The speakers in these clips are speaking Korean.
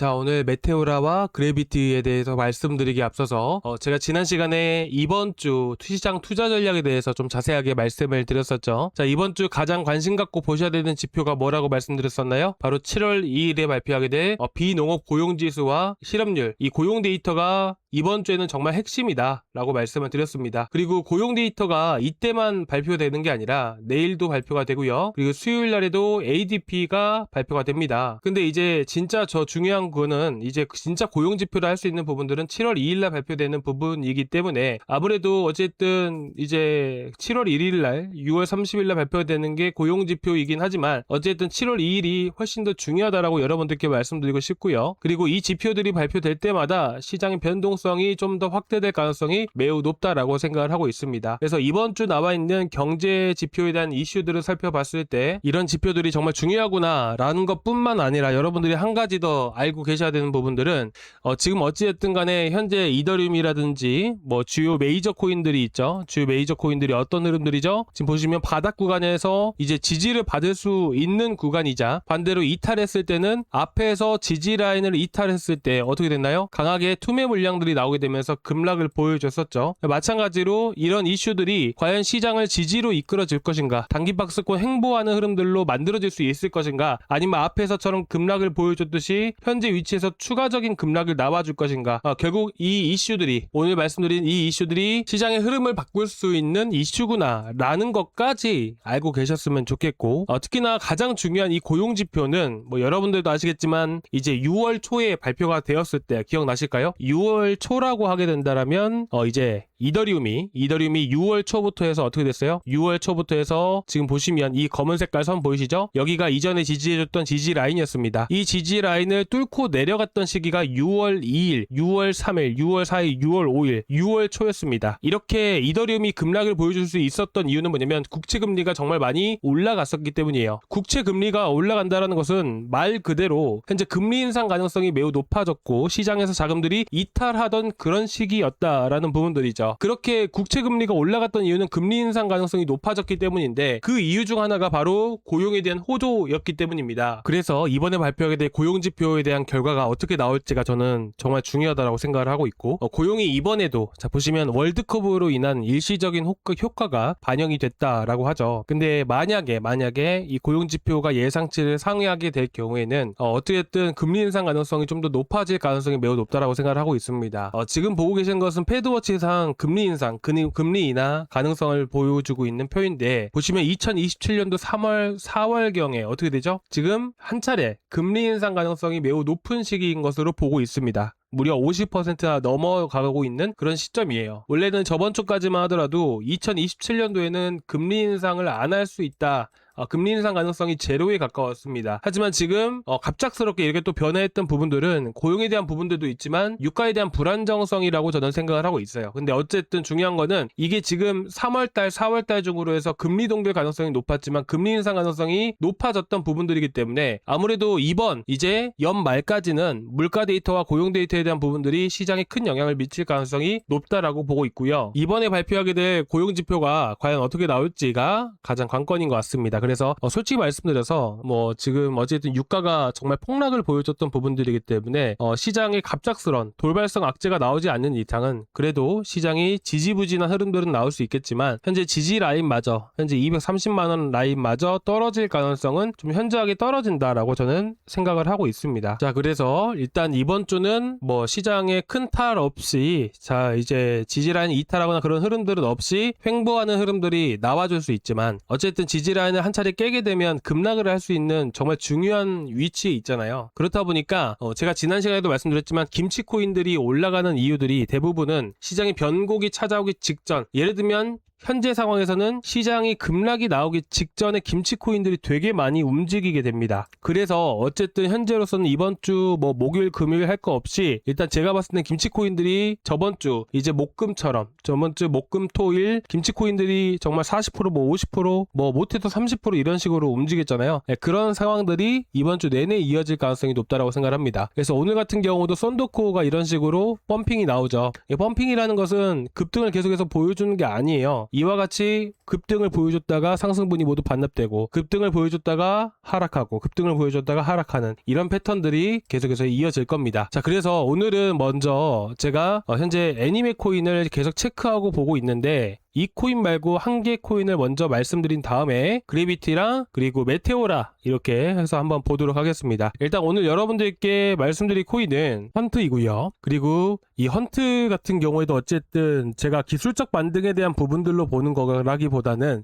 자, 오늘 메테오라와 그래비티에 대해서 말씀드리기 앞서서 제가 지난 시간에 이번 주 시장 투자 전략에 대해서 좀 자세하게 말씀을 드렸었죠. 자, 이번 주 가장 관심 갖고 보셔야 되는 지표가 뭐라고 말씀드렸었나요? 바로 7월 2일에 발표하게 될 비농업 고용지수와 실업률, 이 고용 데이터가 이번 주에는 정말 핵심이다 라고 말씀을 드렸습니다. 그리고 고용 데이터가 이때만 발표되는 게 아니라 내일도 발표가 되고요. 그리고 수요일 날에도 ADP가 발표가 됩니다. 근데 이제 진짜 저 중요한 거는 이제 진짜 고용 지표를 할 수 있는 부분들은 7월 2일 날 발표되는 부분이기 때문에 아무래도 어쨌든 이제 7월 1일 날 6월 30일 날 발표되는 게 고용 지표이긴 하지만 어쨌든 7월 2일이 훨씬 더 중요하다라고 여러분들께 말씀드리고 싶고요. 그리고 이 지표들이 발표될 때마다 시장의 변동성이 좀 더 확대될 가능성이 매우 높다라고 생각을 하고 있습니다. 그래서 이번 주 나와 있는 경제 지표에 대한 이슈들을 살펴봤을 때 이런 지표들이 정말 중요하구나 라는 것뿐만 아니라 여러분들이 한 가지 더 알고 계셔야 되는 부분들은 지금 어찌됐든 간에 현재 이더리움이라든지 뭐 주요 메이저 코인들이 있죠. 주요 메이저 코인들이 어떤 흐름들이죠? 지금 보시면 바닥 구간에서 이제 지지를 받을 수 있는 구간이자 반대로 이탈했을 때는 앞에서 지지 라인을 이탈했을 때 어떻게 됐나요? 강하게 투매 물량들이 나오게 되면서 급락을 보여줬었죠. 마찬가지로 이런 이슈들이 과연 시장을 지지로 이끌어줄 것인가, 단기 박스권 횡보하는 흐름들로 만들어질 수 있을 것인가, 아니면 앞에서처럼 급락을 보여줬듯이 현재 위치에서 추가적인 급락을 나와줄 것인가. 결국 이 이슈들이, 오늘 말씀드린 이 이슈들이 시장의 흐름을 바꿀 수 있는 이슈구나 라는 것까지 알고 계셨으면 좋겠고, 특히나 가장 중요한 이 고용지표는 뭐 여러분들도 아시겠지만 이제 6월 초에 발표가 되었을 때 기억나실까요? 6월 초라고 하게 된다라면 이제 이더리움이 6월 초부터 해서 어떻게 됐어요? 6월 초부터 해서 지금 보시면 이 검은 색깔 선 보이시죠? 여기가 이전에 지지해줬던 지지 라인이었습니다. 이 지지 라인을 뚫고 내려갔던 시기가 6월 2일, 6월 3일, 6월 4일, 6월 5일, 6월 초였습니다. 이렇게 이더리움이 급락을 보여줄 수 있었던 이유는 뭐냐면 국채금리가 정말 많이 올라갔었기 때문이에요. 국채금리가 올라간다는 것은 말 그대로 현재 금리 인상 가능성이 매우 높아졌고 시장에서 자금들이 이탈하던 그런 시기였다라는 부분들이죠. 그렇게 국채금리가 올라갔던 이유는 금리 인상 가능성이 높아졌기 때문인데 그 이유 중 하나가 바로 고용에 대한 호조였기 때문입니다. 그래서 이번에 발표하게 될 고용지표에 대한 결과가 어떻게 나올지가 저는 정말 중요하다고 생각을 하고 있고 고용이 이번에도 자 보시면 월드컵으로 인한 일시적인 효과가 반영이 됐다라고 하죠. 근데 만약에 이 고용지표가 예상치를 상회하게 될 경우에는 어떻게든 금리 인상 가능성이 좀 더 높아질 가능성이 매우 높다라고 생각을 하고 있습니다. 지금 보고 계신 것은 패드워치상 금리 인상, 금리 인하 가능성을 보여주고 있는 표인데 보시면 2027년도 3월, 4월경에 어떻게 되죠? 지금 한 차례 금리 인상 가능성이 매우 높은 시기인 것으로 보고 있습니다. 무려 50%나 넘어가고 있는 그런 시점이에요. 원래는 저번 주까지만 하더라도 2027년도에는 금리 인상을 안 할 수 있다. 금리 인상 가능성이 제로에 가까웠습니다. 하지만 지금 갑작스럽게 이렇게 또 변화했던 부분들은 고용에 대한 부분들도 있지만 유가에 대한 불안정성이라고 저는 생각을 하고 있어요. 근데 어쨌든 중요한 거는 이게 지금 3월달, 4월달 중으로 해서 금리 동결 가능성이 높았지만 금리 인상 가능성이 높아졌던 부분들이기 때문에 아무래도 이번 이제 연말까지는 물가 데이터와 고용 데이터에 대한 부분들이 시장에 큰 영향을 미칠 가능성이 높다라고 보고 있고요. 이번에 발표하게 될 고용 지표가 과연 어떻게 나올지가 가장 관건인 것 같습니다. 그래서 솔직히 말씀드려서 뭐 지금 어쨌든 유가가 정말 폭락을 보여줬던 부분들이기 때문에 시장에 갑작스런 돌발성 악재가 나오지 않는 이상은 그래도 시장이 지지부진한 흐름들은 나올 수 있겠지만 현재 지지 라인마저 현재 230만원 라인마저 떨어질 가능성은 좀 현저하게 떨어진다라고 저는 생각을 하고 있습니다. 자, 그래서 일단 이번 주는 뭐 시장에 큰 탈 없이 자 이제 지지 라인 이탈하거나 그런 흐름들은 없이 횡보하는 흐름들이 나와줄 수 있지만 어쨌든 지지 라인을 한 차례 깨게 되면 급락을 할 수 있는 정말 중요한 위치에 있잖아요. 그렇다 보니까 제가 지난 시간에도 말씀드렸지만 김치코인들이 올라가는 이유들이 대부분은 시장의 변곡이 찾아오기 직전, 예를 들면 현재 상황에서는 시장이 급락이 나오기 직전에 김치코인들이 되게 많이 움직이게 됩니다. 그래서 어쨌든 현재로서는 이번 주 뭐 목요일 금요일 할 거 없이 일단 제가 봤을 때 김치코인들이 저번 주 이제 목금처럼 저번 주 목금 토일 김치코인들이 정말 40%뭐 50%뭐 못해도 30% 이런 식으로 움직였잖아요. 그런 상황들이 이번 주 내내 이어질 가능성이 높다라고 생각합니다. 그래서 오늘 같은 경우도 썬더코어가 이런 식으로 펌핑이 나오죠. 펌핑이라는 것은 급등을 계속해서 보여주는 게 아니에요. 이와 같이 급등을 보여줬다가 상승분이 모두 반납되고 급등을 보여줬다가 하락하고 급등을 보여줬다가 하락하는 이런 패턴들이 계속해서 이어질 겁니다. 자, 그래서 오늘은 먼저 제가 현재 애니메 코인을 계속 체크하고 보고 있는데 이 코인 말고 한 개 코인을 먼저 말씀드린 다음에 그래비티랑 그리고 메테오라 이렇게 해서 한번 보도록 하겠습니다. 일단 오늘 여러분들께 말씀드릴 코인은 헌트이고요. 그리고 이 헌트 같은 경우에도 어쨌든 제가 기술적 반등에 대한 부분들로 보는 거라기보다는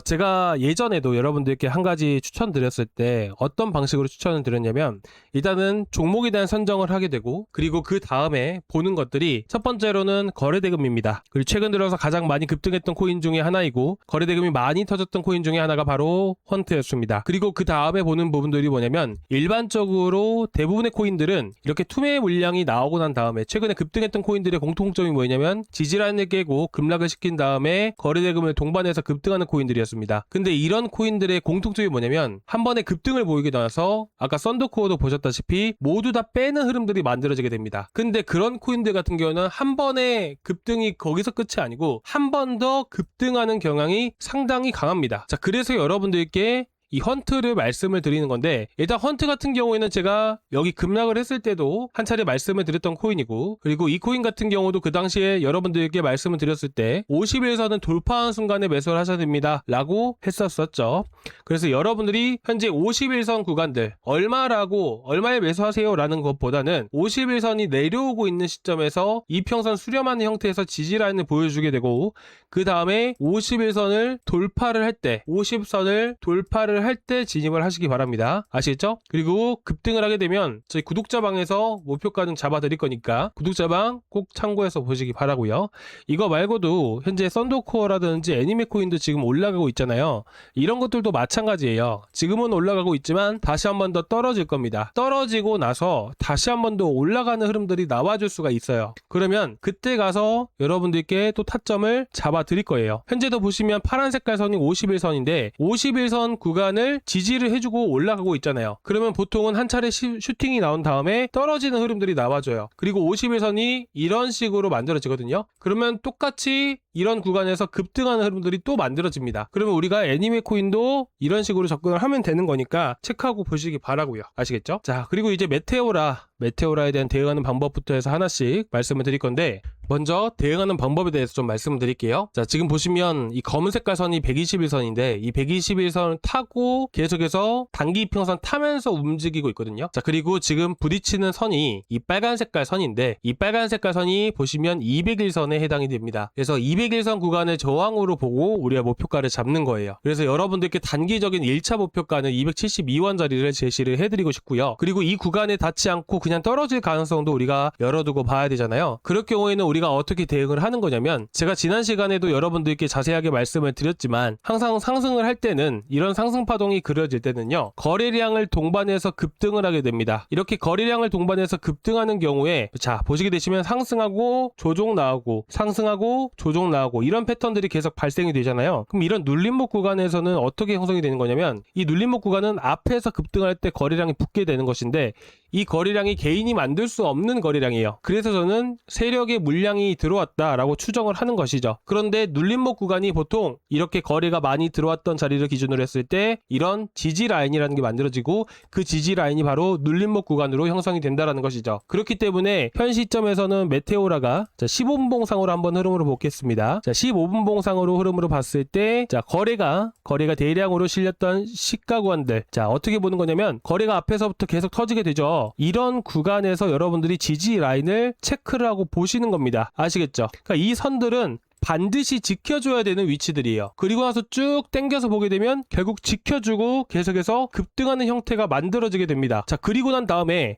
제가 예전에도 여러분들께 한 가지 추천드렸을 때 어떤 방식으로 추천을 드렸냐면 일단은 종목에 대한 선정을 하게 되고 그리고 그 다음에 보는 것들이 첫 번째로는 거래대금입니다. 그리고 최근 들어서 가장 많이 급등했던 코인 중에 하나이고 거래대금이 많이 터졌던 코인 중에 하나가 바로 헌트였습니다. 그리고 그 다음에 보는 부분들이 뭐냐면 일반적으로 대부분의 코인들은 이렇게 투매 물량이 나오고 난 다음에 최근에 급등했던 코인들의 공통점이 뭐냐면 지지라인을 깨고 급락을 시킨 다음에 거래대금을 동반해서 급등하는 코인들이 였습니다. 근데 이런 코인들의 공통점이 뭐냐면 한 번에 급등을 보이게 나서 아까 썬더코어도 보셨다시피 모두 다 빼는 흐름들이 만들어지게 됩니다. 근데 그런 코인들 같은 경우는 한 번에 급등이 거기서 끝이 아니고 한 번 더 급등하는 경향이 상당히 강합니다. 자, 그래서 여러분들께 이 헌트를 말씀을 드리는 건데 일단 헌트 같은 경우에는 제가 여기 급락을 했을 때도 한 차례 말씀을 드렸던 코인이고 그리고 이 코인 같은 경우도 그 당시에 여러분들께 말씀을 드렸을 때 50일선은 돌파한 순간에 매수를 하셔야 됩니다 라고 했었죠. 그래서 여러분들이 현재 51선 구간들 얼마에 매수하세요 라는 것보다는 51선이 내려오고 있는 시점에서 이평선 수렴하는 형태에서 지지라인을 보여주게 되고 그 다음에 51선을 돌파를 할 때 50선을 돌파를 할 때 진입을 하시기 바랍니다. 아시겠죠? 그리고 급등을 하게 되면 저희 구독자방에서 목표가는 잡아드릴 거니까 구독자방 꼭 참고해서 보시기 바라고요. 이거 말고도 현재 썬더코어라든지 애니메 코인도 지금 올라가고 있잖아요. 이런 것들도 마찬가지예요. 지금은 올라가고 있지만 다시 한 번 더 떨어질 겁니다. 떨어지고 나서 다시 한 번 더 올라가는 흐름들이 나와줄 수가 있어요. 그러면 그때 가서 여러분들께 또 타점을 잡아드릴 거예요. 현재도 보시면 파란 색깔 선이 51선인데 51선 구간을 지지를 해주고 올라가고 있잖아요. 그러면 보통은 한 차례 슈팅이 나온 다음에 떨어지는 흐름들이 나와줘요. 그리고 51선이 이런 식으로 만들어지거든요. 그러면 똑같이 이런 구간에서 급등하는 흐름들이 또 만들어집니다. 그러면 우리가 애니메 코인도 이런 식으로 접근을 하면 되는 거니까 체크하고 보시기 바라고요. 아시겠죠? 자, 그리고 이제 메테오라에 대한 대응하는 방법부터 해서 하나씩 말씀을 드릴 건데 먼저 대응하는 방법에 대해서 좀 말씀을 드릴게요. 자, 지금 보시면 이 검은 색깔 선이 121선인데 이 121선을 타고 계속해서 단기 이평선 타면서 움직이고 있거든요. 자, 그리고 지금 부딪히는 선이 이 빨간 색깔 선인데 이 빨간 색깔 선이 보시면 201선에 해당이 됩니다. 그래서 201선 구간을 저항으로 보고 우리가 목표가를 잡는 거예요. 그래서 여러분들께 단기적인 1차 목표가는 272원짜리를 제시를 해드리고 싶고요. 그리고 이 구간에 닿지 않고 그냥 떨어질 가능성도 우리가 열어두고 봐야 되잖아요. 그럴 경우에는 우리가 어떻게 대응을 하는 거냐면 제가 지난 시간에도 여러분들께 자세하게 말씀을 드렸지만 항상 상승을 할 때는 이런 상승 파동이 그려질 때는요 거래량을 동반해서 급등을 하게 됩니다. 이렇게 거래량을 동반해서 급등하는 경우에 자 보시게 되시면 상승하고 조종 나오고 상승하고 조종 나오고 이런 패턴들이 계속 발생이 되잖아요. 그럼 이런 눌림목 구간에서는 어떻게 형성이 되는 거냐면 이 눌림목 구간은 앞에서 급등할 때 거래량이 붙게 되는 것인데 이 거래량이 개인이 만들 수 없는 거래량이에요. 그래서 저는 세력의 물량이 들어왔다라고 추정을 하는 것이죠. 그런데 눌림목 구간이 보통 이렇게 거래가 많이 들어왔던 자리를 기준으로 했을 때 이런 지지 라인이라는 게 만들어지고 그 지지 라인이 바로 눌림목 구간으로 형성이 된다라는 것이죠. 그렇기 때문에 현 시점에서는 메테오라가 15분 봉상으로 한번 흐름으로 보겠습니다. 자, 15분 봉상으로 흐름으로 봤을 때 자, 거래가 대량으로 실렸던 시가 구간들 자, 어떻게 보는 거냐면 거래가 앞에서부터 계속 터지게 되죠. 이런 구간에서 여러분들이 지지 라인을 체크를 하고 보시는 겁니다. 아시겠죠? 그러니까 이 선들은 반드시 지켜줘야 되는 위치들이에요. 그리고 나서 쭉 당겨서 보게 되면 결국 지켜주고 계속해서 급등하는 형태가 만들어지게 됩니다. 자, 그리고 난 다음에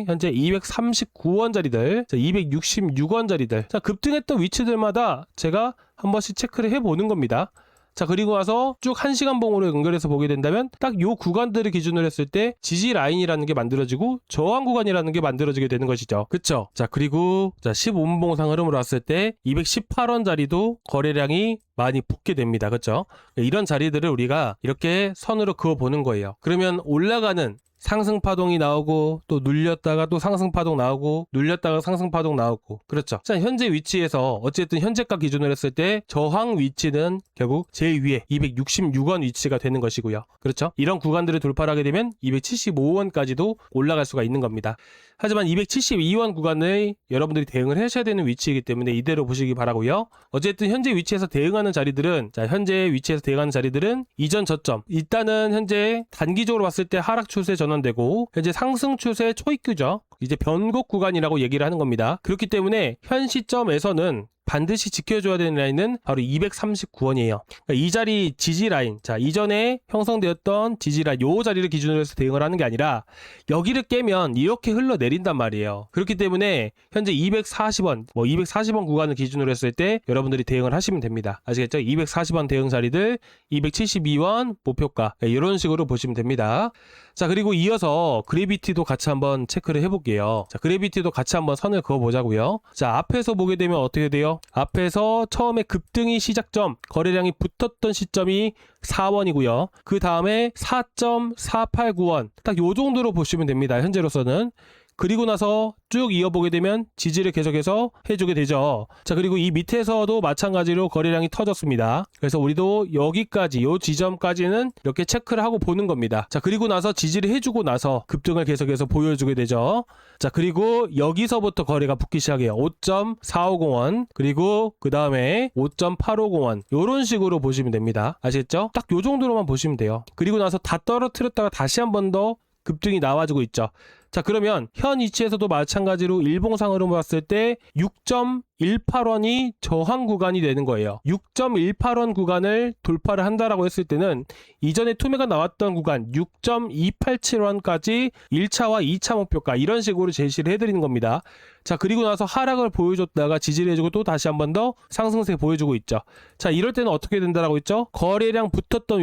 현재 239원짜리들, 266원짜리들, 자, 급등했던 위치들마다 제가 한 번씩 체크를 해보는 겁니다. 자, 그리고 나서 쭉 1시간 봉으로 연결해서 보게 된다면 딱 요 구간들을 기준으로 했을 때 지지 라인이라는 게 만들어지고 저항 구간이라는 게 만들어지게 되는 것이죠. 그쵸? 자, 그리고 15분 봉상 흐름으로 왔을 때 218원짜리도 거래량이 많이 붙게 됩니다. 그쵸? 이런 자리들을 우리가 이렇게 선으로 그어 보는 거예요. 그러면 올라가는 상승 파동이 나오고 또 눌렸다가 또 상승 파동 나오고 눌렸다가 상승 파동 나오고 그렇죠. 자, 현재 위치에서 어쨌든 현재가 기준으로 했을 때 저항 위치는 결국 제일 위에 266원 위치가 되는 것이고요. 그렇죠. 이런 구간들을 돌파를 하게 되면 275원까지도 올라갈 수가 있는 겁니다. 하지만 272원 구간을 여러분들이 대응을 하셔야 되는 위치이기 때문에 이대로 보시기 바라고요. 어쨌든 현재 위치에서 대응하는 자리들은 현재 위치에서 대응하는 자리들은 이전 저점 일단은 현재 단기적으로 봤을 때 하락 추세 전환되고 현재 상승 추세 초입규죠. 이제 변곡 구간이라고 얘기를 하는 겁니다. 그렇기 때문에 현 시점에서는 반드시 지켜줘야 되는 라인은 바로 239원이에요. 그러니까 이 자리 지지 라인, 자 이전에 형성되었던 지지 라인 요 자리를 기준으로 해서 대응을 하는 게 아니라 여기를 깨면 이렇게 흘러내린단 말이에요. 그렇기 때문에 현재 240원, 240원 구간을 기준으로 했을 때 여러분들이 대응을 하시면 됩니다. 아시겠죠? 240원 대응 자리들, 272원 목표가 이런 식으로 보시면 됩니다. 자, 그리고 이어서 그래비티도 같이 한번 체크를 해볼게요. 자, 그래비티도 같이 한번 선을 그어보자고요. 자, 앞에서 보게 되면 어떻게 돼요? 앞에서 처음에 급등이 시작점, 거래량이 붙었던 시점이 4원이고요. 그 다음에 4.489원. 딱 요 정도로 보시면 됩니다. 현재로서는. 그리고 나서 쭉 이어보게 되면 지지를 계속해서 해주게 되죠. 자, 그리고 이 밑에서도 마찬가지로 거래량이 터졌습니다. 그래서 우리도 여기까지 요 지점까지는 이렇게 체크를 하고 보는 겁니다. 자, 그리고 나서 지지를 해주고 나서 급등을 계속해서 보여주게 되죠. 자, 그리고 여기서부터 거래가 붙기 시작해요. 5.450원 그리고 그 다음에 5.850원 요런 식으로 보시면 됩니다. 아시겠죠? 딱 요 정도로만 보시면 돼요. 그리고 나서 다 떨어뜨렸다가 다시 한 번 더 급등이 나와주고 있죠. 자, 그러면 현 위치에서도 마찬가지로 일봉상으로 봤을 때 6.18원이 저항 구간이 되는 거예요. 6.18원 구간을 돌파를 한다라고 했을 때는 이전에 투매가 나왔던 구간 6.287원까지 1차와 2차 목표가 이런 식으로 제시를 해드리는 겁니다. 자, 그리고 나서 하락을 보여줬다가 지지를 해주고 또 다시 한 번 더 상승세 보여주고 있죠. 자, 이럴 때는 어떻게 된다라고 했죠? 거래량 붙었던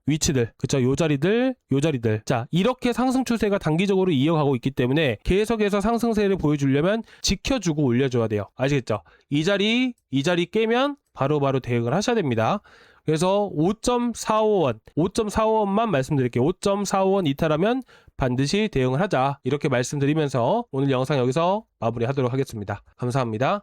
위치들, 그쵸? 요 자리들. 자, 이렇게 상승 추세가 단기적으로 이어가고 있기 때문에 계속해서 상승세를 보여주려면 지켜주고 올려줘야 돼요. 아시겠죠? 이 자리 깨면 바로바로 대응을 하셔야 됩니다. 그래서 5.45원만 말씀드릴게요. 5.45원 이탈하면 반드시 대응을 하자. 이렇게 말씀드리면서 오늘 영상 여기서 마무리하도록 하겠습니다. 감사합니다.